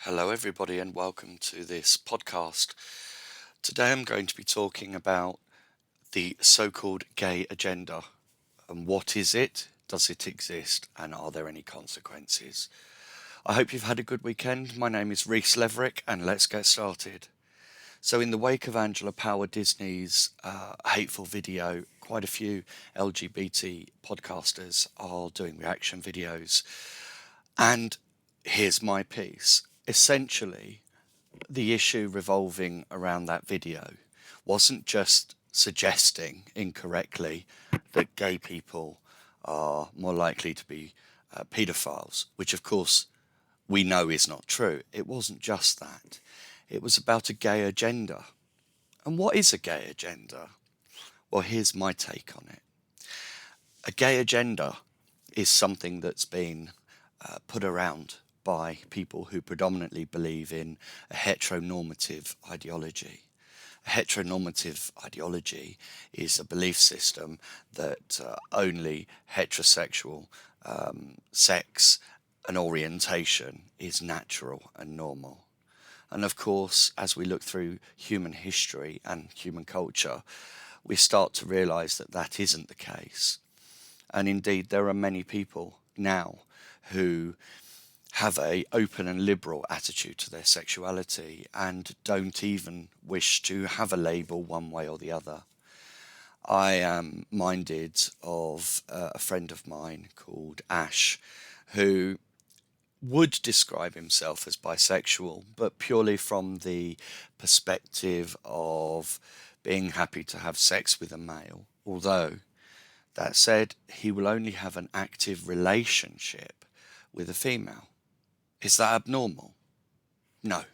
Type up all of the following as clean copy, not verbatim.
Hello, everybody, and welcome to this podcast. Today, I'm going to be talking about the so called gay agenda and what is it, does it exist, and are there any consequences? I hope you've had a good weekend. My name is Reese Leverick, and let's get started. So, in the wake of Angela Power Disney's hateful video, quite a few LGBT podcasters are doing reaction videos. And here's my piece. Essentially, the issue revolving around that video wasn't just suggesting incorrectly that gay people are more likely to be paedophiles, which of course we know is not true. It wasn't just that. It was about a gay agenda. And what is a gay agenda? Well, here's my take on it. A gay agenda is something that's been put around by people who predominantly believe in a heteronormative ideology. A heteronormative ideology is a belief system that only heterosexual sex and orientation is natural and normal. And of course, as we look through human history and human culture, we start to realize that that isn't the case. And indeed, there are many people now who have a open and liberal attitude to their sexuality and don't even wish to have a label one way or the other. I am minded of a friend of mine called Ash, who would describe himself as bisexual, but purely from the perspective of being happy to have sex with a male. Although, that said, he will only have an active relationship with a female. Is that abnormal? No.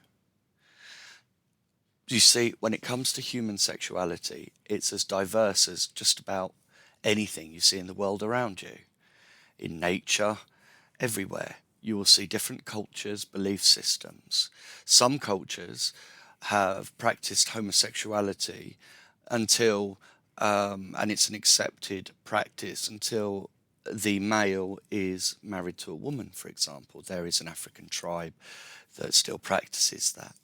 You see, when it comes to human sexuality, it's as diverse as just about anything you see in the world around you. In nature, everywhere, you will see different cultures, belief systems. Some cultures have practiced homosexuality until, and it's an accepted practice until the male is married to a woman, for example. There is an African tribe that still practices that.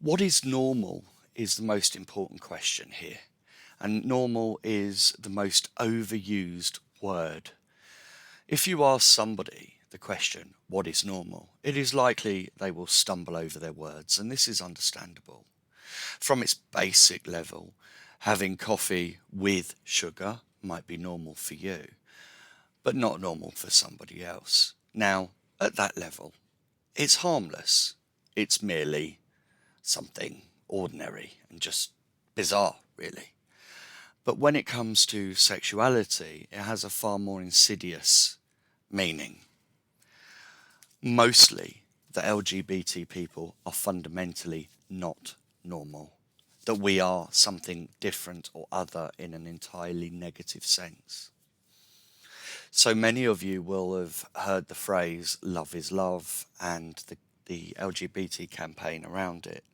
What is normal is the most important question here. And normal is the most overused word. If you ask somebody the question, what is normal? It is likely they will stumble over their words, and this is understandable. From its basic level, having coffee with sugar might be normal for you, but not normal for somebody else. Now, at that level, it's harmless. It's merely something ordinary and just bizarre, really. But when it comes to sexuality, it has a far more insidious meaning. Mostly, the LGBT people are fundamentally not normal. That we are something different or other in an entirely negative sense. So many of you will have heard the phrase love is love and the LGBT campaign around it.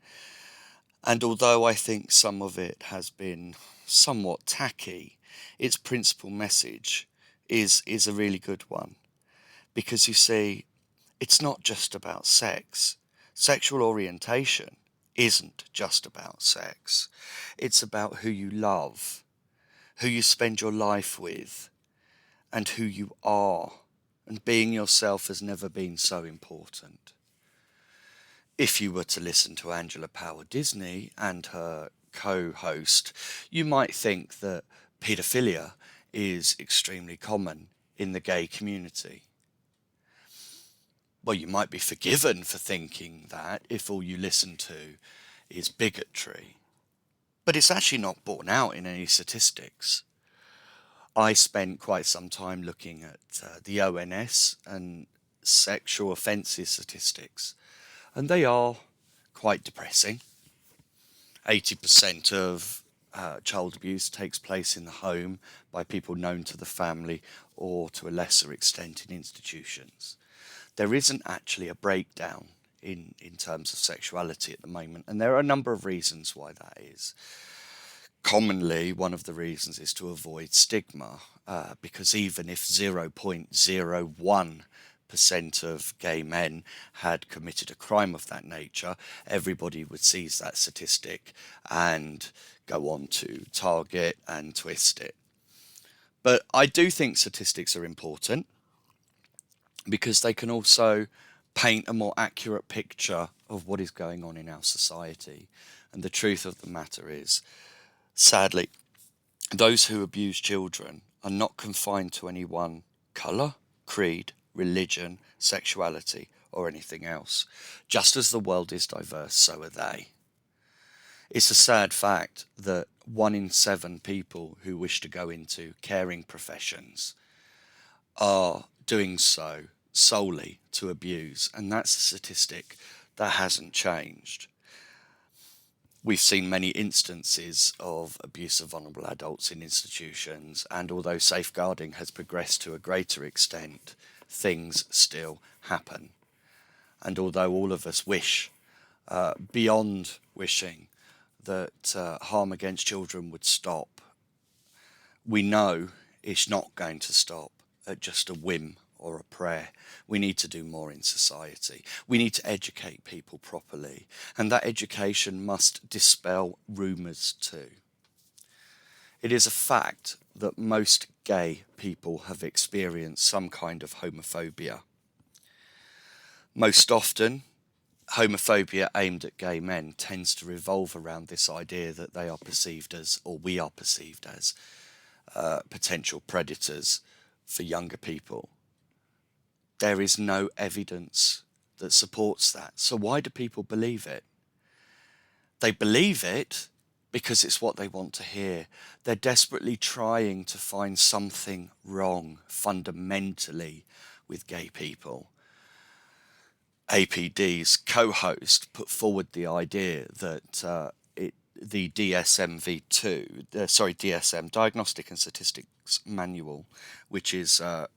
And although I think some of it has been somewhat tacky, its principal message is a really good one. Because you see, it's not just about sex. Sexual orientation isn't just about sex. It's about who you love, who you spend your life with, and who you are. And being yourself has never been so important. If you were to listen to Angela Power Disney and her co-host, you might think that paedophilia is extremely common in the gay community. Well, you might be forgiven for thinking that if all you listen to is bigotry. But it's actually not borne out in any statistics. I spent quite some time looking at the ONS and sexual offences statistics, and they are quite depressing. 80% of child abuse takes place in the home by people known to the family or to a lesser extent in institutions. There isn't actually a breakdown in terms of sexuality at the moment, and there are a number of reasons why that is. Commonly, one of the reasons is to avoid stigma, because even if 0.01% percent of gay men had committed a crime of that nature, everybody would seize that statistic and go on to target and twist it. But I do think statistics are important because they can also paint a more accurate picture of what is going on in our society. And the truth of the matter is, sadly, those who abuse children are not confined to any one colour, creed, religion, sexuality, or anything else. Just as the world is diverse, so are they. It's a sad fact that 1 in 7 people who wish to go into caring professions are doing so solely to abuse, and that's a statistic that hasn't changed. We've seen many instances of abuse of vulnerable adults in institutions, and although safeguarding has progressed to a greater extent, things still happen. And although all of us wish, beyond wishing, that harm against children would stop, we know it's not going to stop at just a whim or a prayer. We need to do more in society. We need to educate people properly, and that education must dispel rumours too. It is a fact that most gay people have experienced some kind of homophobia. Most often, homophobia aimed at gay men tends to revolve around this idea that they are perceived as, or we are perceived as, potential predators for younger people. There is no evidence that supports that. So why do people believe it? They believe it because it's what they want to hear. They're desperately trying to find something wrong fundamentally with gay people. APD's co-host put forward the idea that the DSM, Diagnostic and Statistics Manual, which is a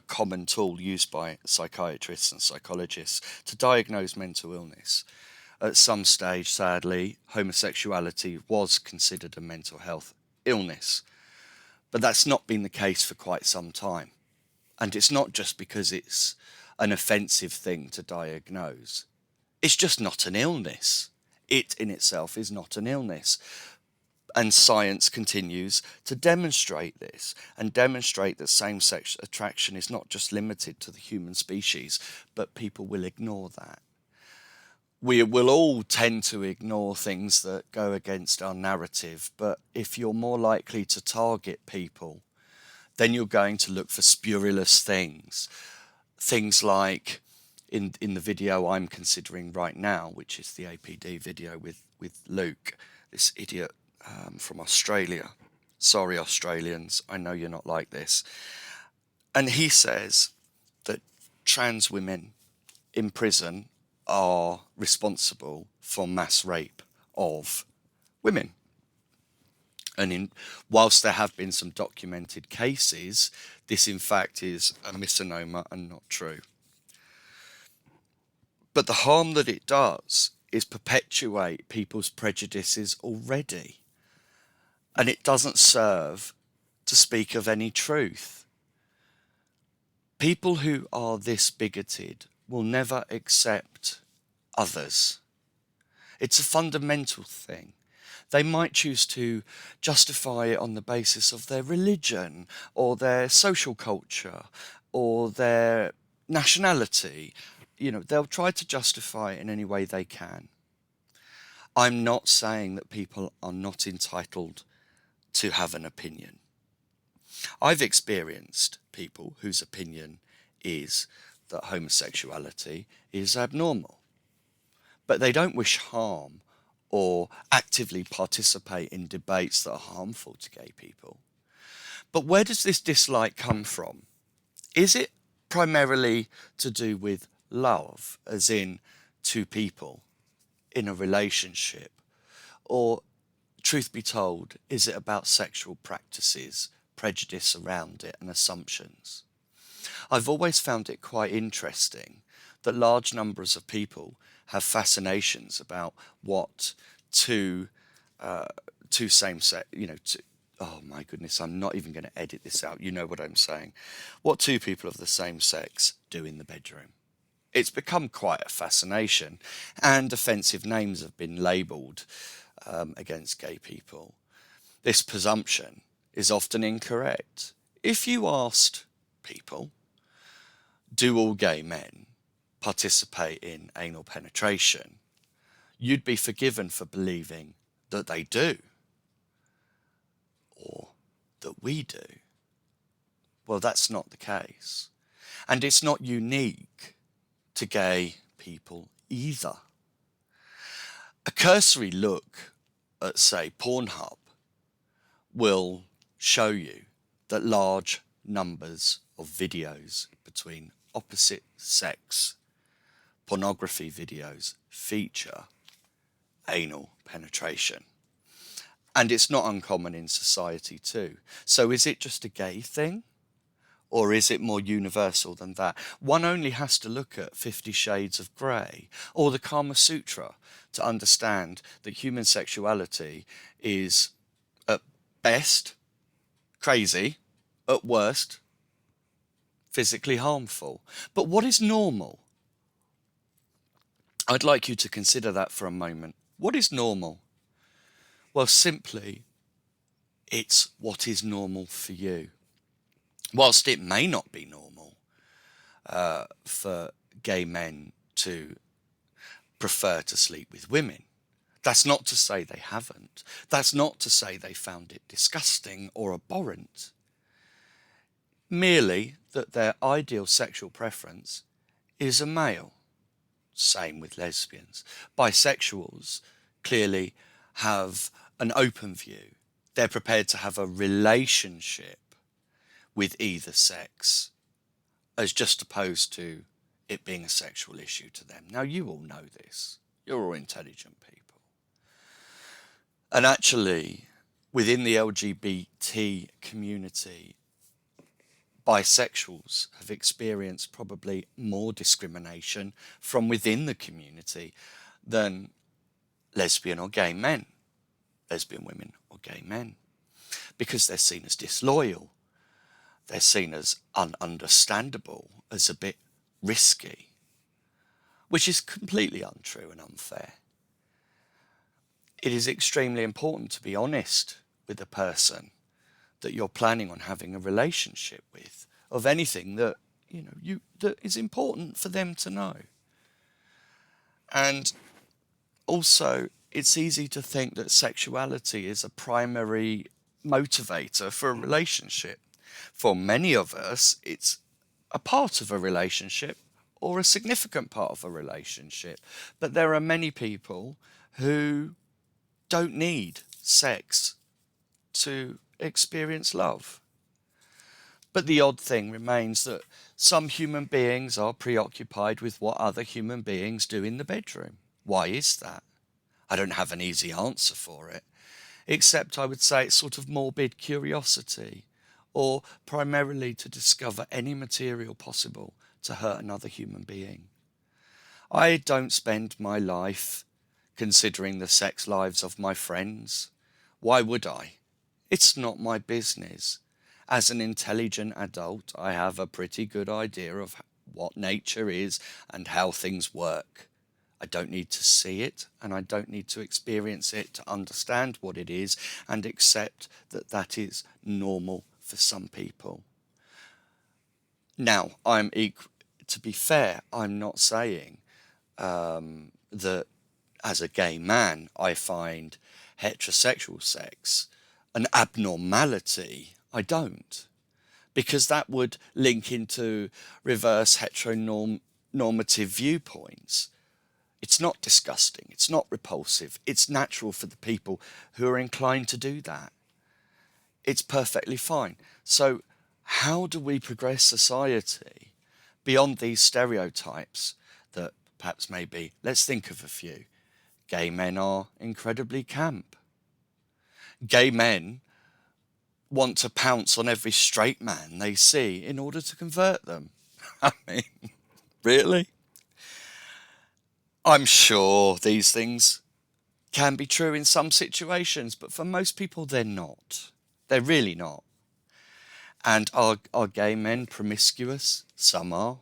common tool used by psychiatrists and psychologists to diagnose mental illness. At some stage, sadly, homosexuality was considered a mental health illness. But that's not been the case for quite some time. And it's not just because it's an offensive thing to diagnose. It's just not an illness. It in itself is not an illness. And science continues to demonstrate this and demonstrate that same-sex attraction is not just limited to the human species, but people will ignore that. We will all tend to ignore things that go against our narrative, but if you're more likely to target people, then you're going to look for spurious things. Things like in the video I'm considering right now, which is the APD video with Luke, this idiot from Australia. Sorry, Australians, I know you're not like this. And he says that trans women in prison are responsible for mass rape of women. And whilst there have been some documented cases, this in fact is a misnomer and not true. But the harm that it does is perpetuate people's prejudices already. And it doesn't serve to speak of any truth. People who are this bigoted will never accept others. It's a fundamental thing. They might choose to justify it on the basis of their religion or their social culture or their nationality. You know, they'll try to justify it in any way they can. I'm not saying that people are not entitled to have an opinion. I've experienced people whose opinion is that homosexuality is abnormal, but they don't wish harm or actively participate in debates that are harmful to gay people. But where does this dislike come from? Is it primarily to do with love, as in two people in a relationship? Or, truth be told, is it about sexual practices, prejudice around it, and assumptions? I've always found it quite interesting that large numbers of people have fascinations about what two same-sex, oh my goodness, I'm not even going to edit this out. You know what I'm saying. What two people of the same sex do in the bedroom. It's become quite a fascination, and offensive names have been labelled against gay people. This presumption is often incorrect. If you asked people, do all gay men participate in anal penetration, you'd be forgiven for believing that they do, or that we do. Well, that's not the case. And it's not unique to gay people either. A cursory look at, say, Pornhub will show you that large numbers of videos between opposite sex pornography videos feature anal penetration. And it's not uncommon in society too. So is it just a gay thing? Or is it more universal than that? One only has to look at 50 Shades of Grey or the Kama Sutra to understand that human sexuality is at best crazy, at worst physically harmful. But what is normal? I'd like you to consider that for a moment. What is normal? Well, simply, it's what is normal for you. Whilst it may not be normal for gay men to prefer to sleep with women, that's not to say they haven't. That's not to say they found it disgusting or abhorrent. Merely that their ideal sexual preference is a male. Same with lesbians. Bisexuals clearly have an open view. They're prepared to have a relationship with either sex, as just opposed to it being a sexual issue to them. Now, you all know this. You're all intelligent people. And actually, within the LGBT community, bisexuals have experienced probably more discrimination from within the community than lesbian or gay men, lesbian women or gay men, because they're seen as disloyal. They're seen as ununderstandable, as a bit risky, which is completely untrue and unfair. It is extremely important to be honest with the person that you're planning on having a relationship with, of anything that that is important for them to know. And also, it's easy to think that sexuality is a primary motivator for a relationship. For many of us, it's a part of a relationship or a significant part of a relationship. But there are many people who don't need sex to experience love. But the odd thing remains that some human beings are preoccupied with what other human beings do in the bedroom. Why is that? I don't have an easy answer for it, except I would say it's sort of morbid curiosity, or primarily to discover any material possible to hurt another human being. I don't spend my life considering the sex lives of my friends. Why would I? It's not my business. As an intelligent adult, I have a pretty good idea of what nature is and how things work. I don't need to see it, and I don't need to experience it to understand what it is and accept that that is normal for some people. Now, to be fair, I'm not saying that as a gay man, I find heterosexual sex an abnormality. I don't, because that would link into reverse heteronormative viewpoints. It's not disgusting, it's not repulsive, it's natural for the people who are inclined to do that. It's perfectly fine. So how do we progress society beyond these stereotypes that perhaps maybe, let's think of a few. Gay men are incredibly camp. Gay men want to pounce on every straight man they see in order to convert them. I mean, really? I'm sure these things can be true in some situations, but for most people they're not. They're really not. And are gay men promiscuous? Some are.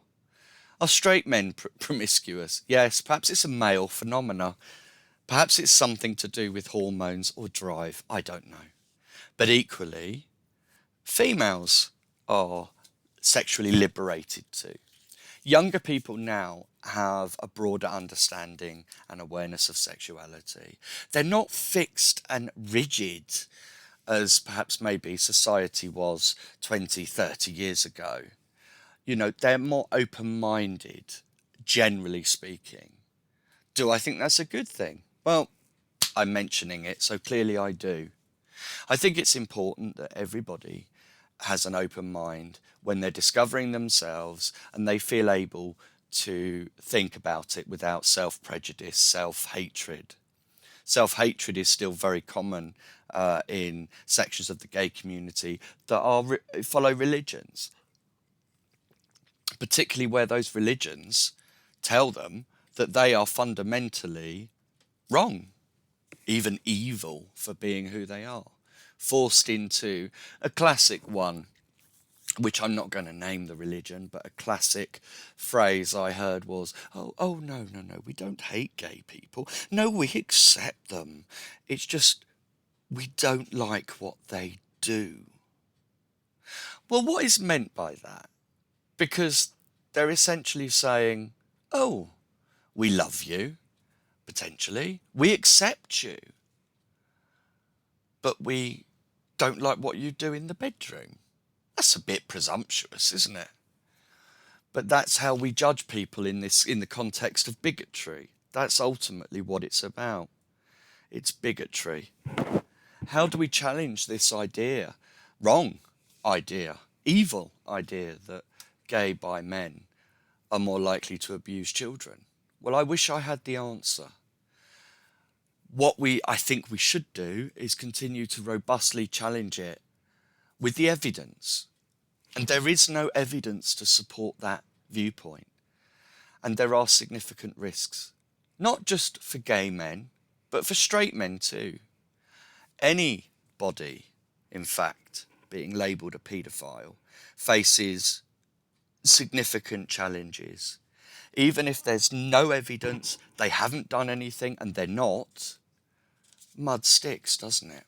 Are straight men promiscuous? Yes, perhaps it's a male phenomena. Perhaps it's something to do with hormones or drive. I don't know. But equally, females are sexually liberated too. Younger people now have a broader understanding and awareness of sexuality. They're not fixed and rigid as perhaps maybe society was 20, 30 years ago. You know, they're more open-minded, generally speaking. Do I think that's a good thing? Well, I'm mentioning it, so clearly I do. I think it's important that everybody has an open mind when they're discovering themselves and they feel able to think about it without self-prejudice, self-hatred. Self-hatred is still very common in sections of the gay community that follow religions, particularly where those religions tell them that they are fundamentally wrong, even evil for being who they are, forced into a classic one, which I'm not going to name the religion, but a classic phrase I heard was, oh, no, no, no, we don't hate gay people. No, we accept them. It's just we don't like what they do. Well, what is meant by that? Because they're essentially saying, oh, we love you, potentially. We accept you. But we don't like what you do in the bedroom. That's a bit presumptuous, isn't it? But that's how we judge people in the context of bigotry. That's ultimately what it's about. It's bigotry. How do we challenge this idea, wrong idea, evil idea that gay bi men are more likely to abuse children? Well, I wish I had the answer. What I think we should do is continue to robustly challenge it with the evidence. And there is no evidence to support that viewpoint. And there are significant risks, not just for gay men, but for straight men too. Anybody, in fact, being labelled a paedophile faces significant challenges. Even if there's no evidence, they haven't done anything, and they're not, mud sticks, doesn't it?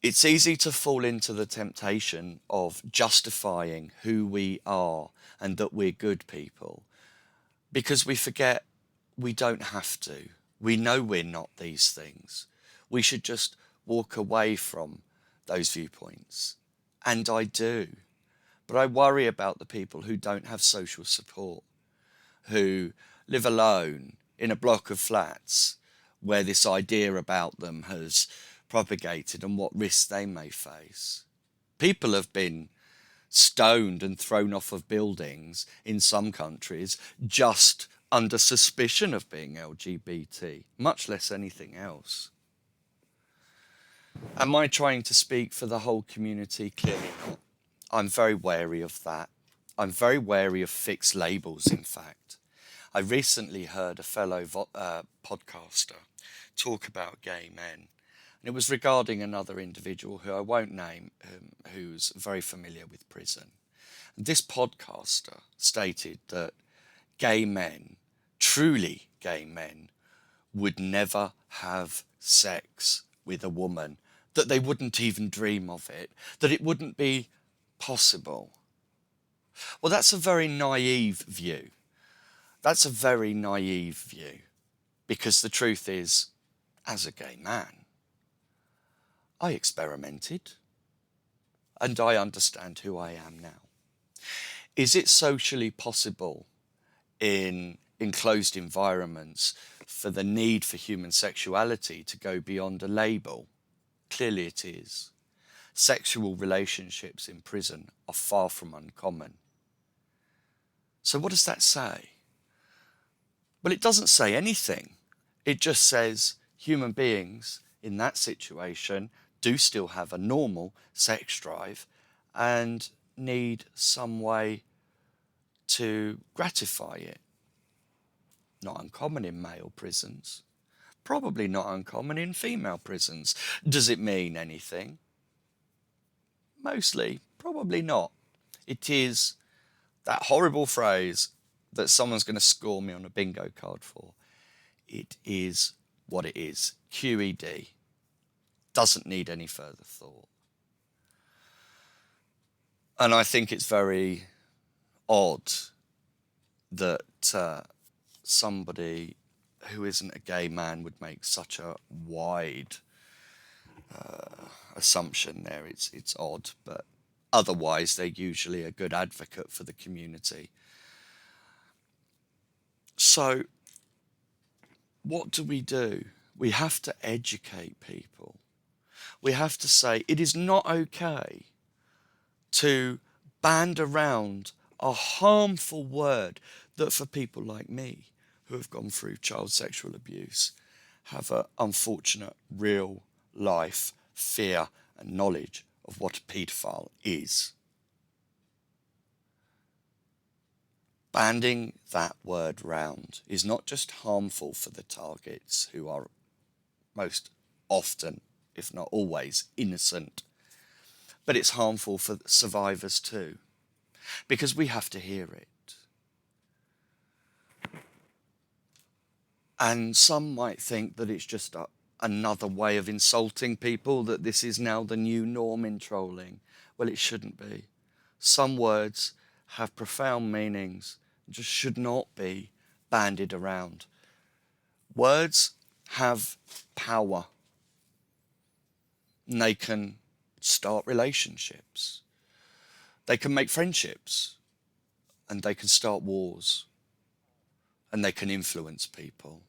It's easy to fall into the temptation of justifying who we are and that we're good people because we forget we don't have to. We know we're not these things. We should just walk away from those viewpoints. And I do. But I worry about the people who don't have social support, who live alone in a block of flats where this idea about them has propagated and what risks they may face. People have been stoned and thrown off of buildings in some countries just under suspicion of being LGBT, much less anything else. Am I trying to speak for the whole community? Clearly not. I'm very wary of that. I'm very wary of fixed labels, in fact. I recently heard a fellow podcaster talk about gay men. And it was regarding another individual who I won't name, who's very familiar with prison. And this podcaster stated that gay men, truly gay men, would never have sex with a woman, that they wouldn't even dream of it, that it wouldn't be possible. Well, that's a very naive view. That's a very naive view, because the truth is, as a gay man, I experimented, and I understand who I am now. Is it socially possible in enclosed environments for the need for human sexuality to go beyond a label? Clearly it is. Sexual relationships in prison are far from uncommon. So what does that say? Well, it doesn't say anything. It just says human beings in that situation do still have a normal sex drive and need some way to gratify it. Not uncommon in male prisons. Probably not uncommon in female prisons. Does it mean anything? Mostly, probably not. It is that horrible phrase that someone's going to score me on a bingo card for. It is what it is. QED. Doesn't need any further thought. And I think it's very odd that somebody who isn't a gay man would make such a wide assumption there. It's odd, but otherwise they're usually a good advocate for the community. So what do? We have to educate people. We have to say it is not okay to band around a harmful word that for people like me who have gone through child sexual abuse have an unfortunate real life fear and knowledge of what a paedophile is. Banding that word round is not just harmful for the targets, who are most often, if not always, innocent, but it's harmful for survivors too, because we have to hear it. And some might think that it's just another way of insulting people, that this is now the new norm in trolling. Well, it shouldn't be. Some words have profound meanings, just should not be bandied around. Words have power. And they can start relationships. They can make friendships. And they can start wars. And they can influence people.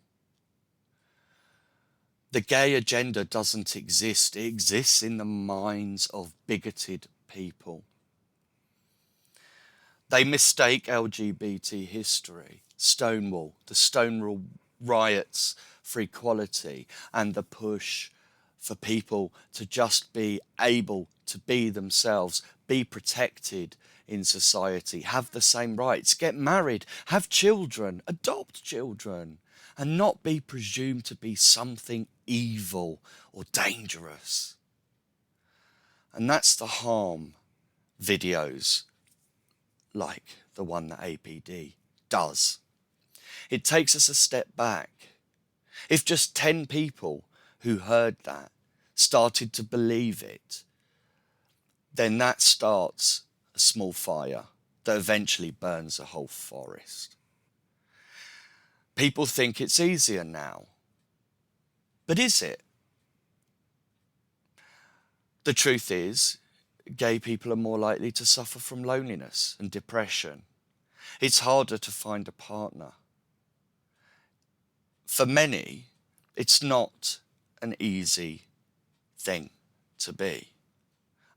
The gay agenda doesn't exist. It exists in the minds of bigoted people. They mistake LGBT history, Stonewall, the Stonewall riots for equality, and the push for people to just be able to be themselves, be protected in society, have the same rights, get married, have children, adopt children, and not be presumed to be something evil or dangerous. And that's the harm videos like the one that APD does. It takes us a step back. If just 10 people who heard that started to believe it, then that starts a small fire that eventually burns a whole forest. People think it's easier now. But is it? The truth is, gay people are more likely to suffer from loneliness and depression. It's harder to find a partner. For many, it's not an easy thing to be.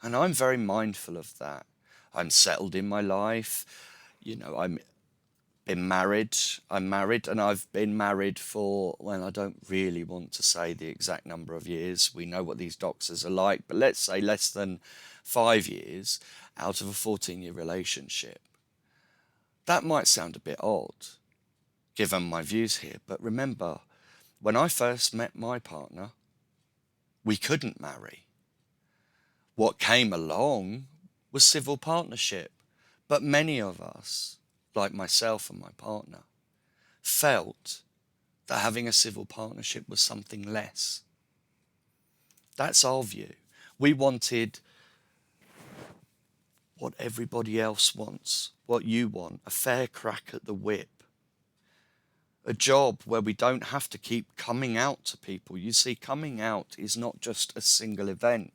And I'm very mindful of that. I'm settled in my life. I'm married, and I've been married for, well, I don't really want to say the exact number of years. We know what these doctors are like, but let's say less than 5 years out of a 14-year relationship. That might sound a bit odd, given my views here, but remember, when I first met my partner, we couldn't marry. What came along was civil partnership, but many of us, like myself and my partner, felt that having a civil partnership was something less. That's our view. We wanted what everybody else wants, what you want, a fair crack at the whip. A job where we don't have to keep coming out to people. You see, coming out is not just a single event.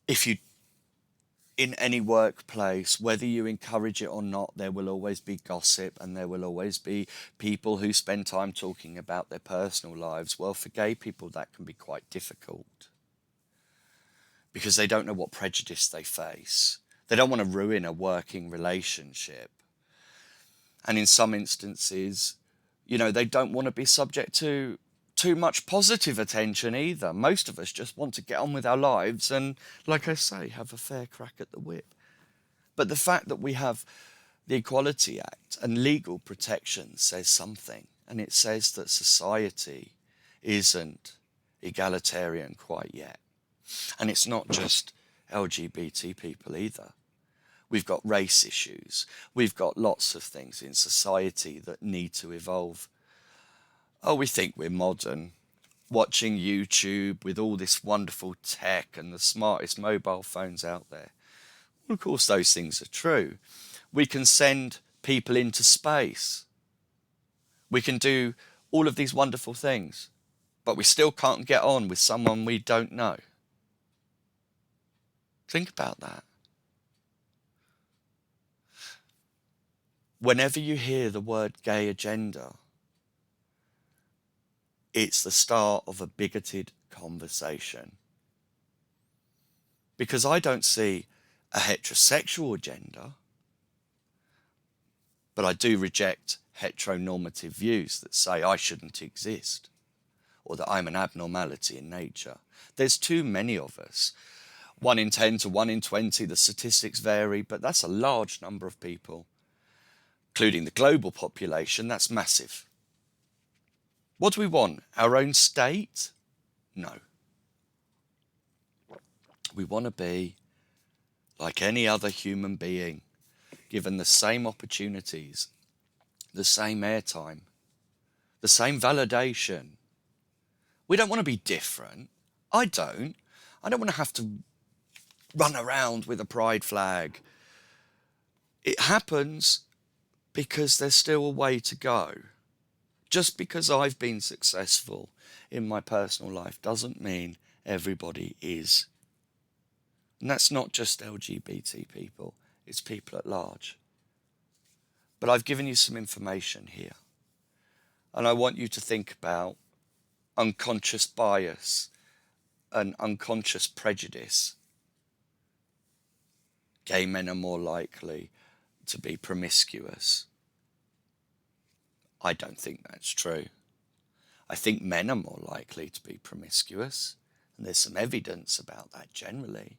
If you in any workplace, whether you encourage it or not, there will always be gossip and there will always be people who spend time talking about their personal lives. Well, for gay people, that can be quite difficult because they don't know what prejudice they face. They don't want to ruin a working relationship. And in some instances, they don't want to be subject to too much positive attention either. Most of us just want to get on with our lives and, like I say, have a fair crack at the whip. But the fact that we have the Equality Act and legal protection says something. and it says that society isn't egalitarian quite yet. And it's not just LGBT people either. We've got race issues. We've got lots of things in society that need to evolve. Oh, we think we're modern, watching YouTube with all this wonderful tech and the smartest mobile phones out there. Well, of course, those things are true. We can send people into space. We can do all of these wonderful things, but we still can't get on with someone we don't know. Think about that. Whenever you hear the word gay agenda, it's the start of a bigoted conversation. Because I don't see a heterosexual agenda, but I do reject heteronormative views that say I shouldn't exist or that I'm an abnormality in nature. There's too many of us. 1 in 10 to 1 in 20, the statistics vary, but that's a large number of people. Including the global population, that's massive. What do we want? Our own state? No. We want to be like any other human being, given the same opportunities, the same airtime, the same validation. We don't want to be different. I don't. I don't want to have to run around with a pride flag. It happens because there's still a way to go. Just because I've been successful in my personal life doesn't mean everybody is. And that's not just LGBT people, it's people at large. But I've given you some information here. And I want you to think about unconscious bias and unconscious prejudice. Gay men are more likely to be promiscuous. I don't think that's true. I think men are more likely to be promiscuous, and there's some evidence about that generally.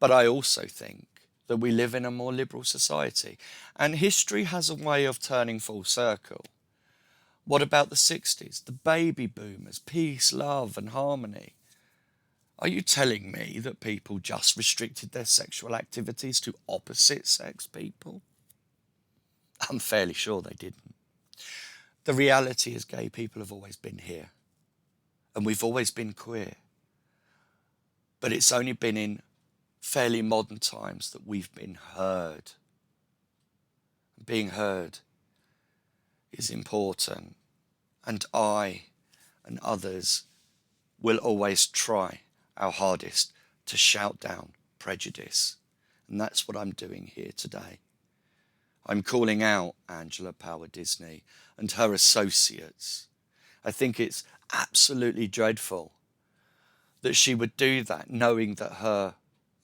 But I also think that we live in a more liberal society, and history has a way of turning full circle. What about the 60s, the baby boomers, peace, love and harmony? Are you telling me that people just restricted their sexual activities to opposite sex people? I'm fairly sure they didn't. The reality is gay people have always been here, and we've always been queer. But it's only been in fairly modern times that we've been heard. Being heard is important, and I and others will always try our hardest to shout down prejudice, and that's what I'm doing here today. I'm calling out Angela Power Disney and her associates. I think it's absolutely dreadful that she would do that, knowing that her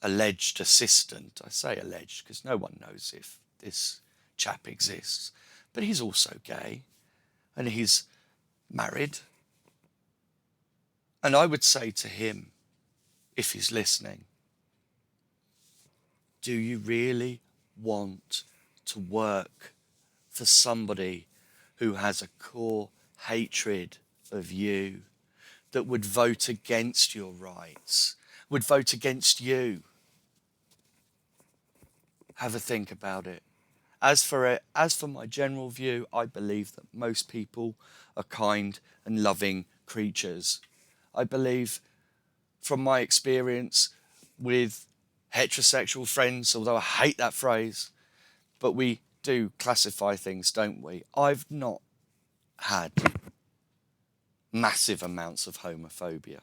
alleged assistant, I say alleged because no one knows if this chap exists, but he's also gay and he's married. And I would say to him, if he's listening, do you really want to work for somebody who has a core hatred of you, that would vote against your rights, would vote against you? Have a think about it. As for my general view, I believe that most people are kind and loving creatures. I believe, from my experience with heterosexual friends, although I hate that phrase, but we do classify things, don't we? I've not had massive amounts of homophobia.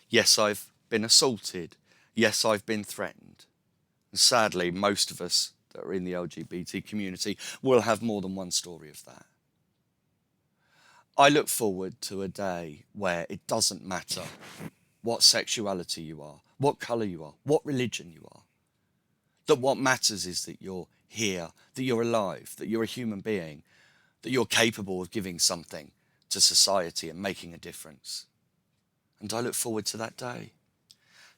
Yes, I've been assaulted. Yes, I've been threatened. And sadly, most of us that are in the LGBT community will have more than one story of that. I look forward to a day where it doesn't matter what sexuality you are, what colour you are, what religion you are. That what matters is that you're here, that you're alive, that you're a human being, that you're capable of giving something to society and making a difference. And I look forward to that day.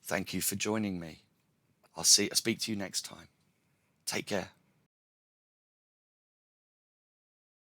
Thank you for joining me. I'll speak to you next time. Take care.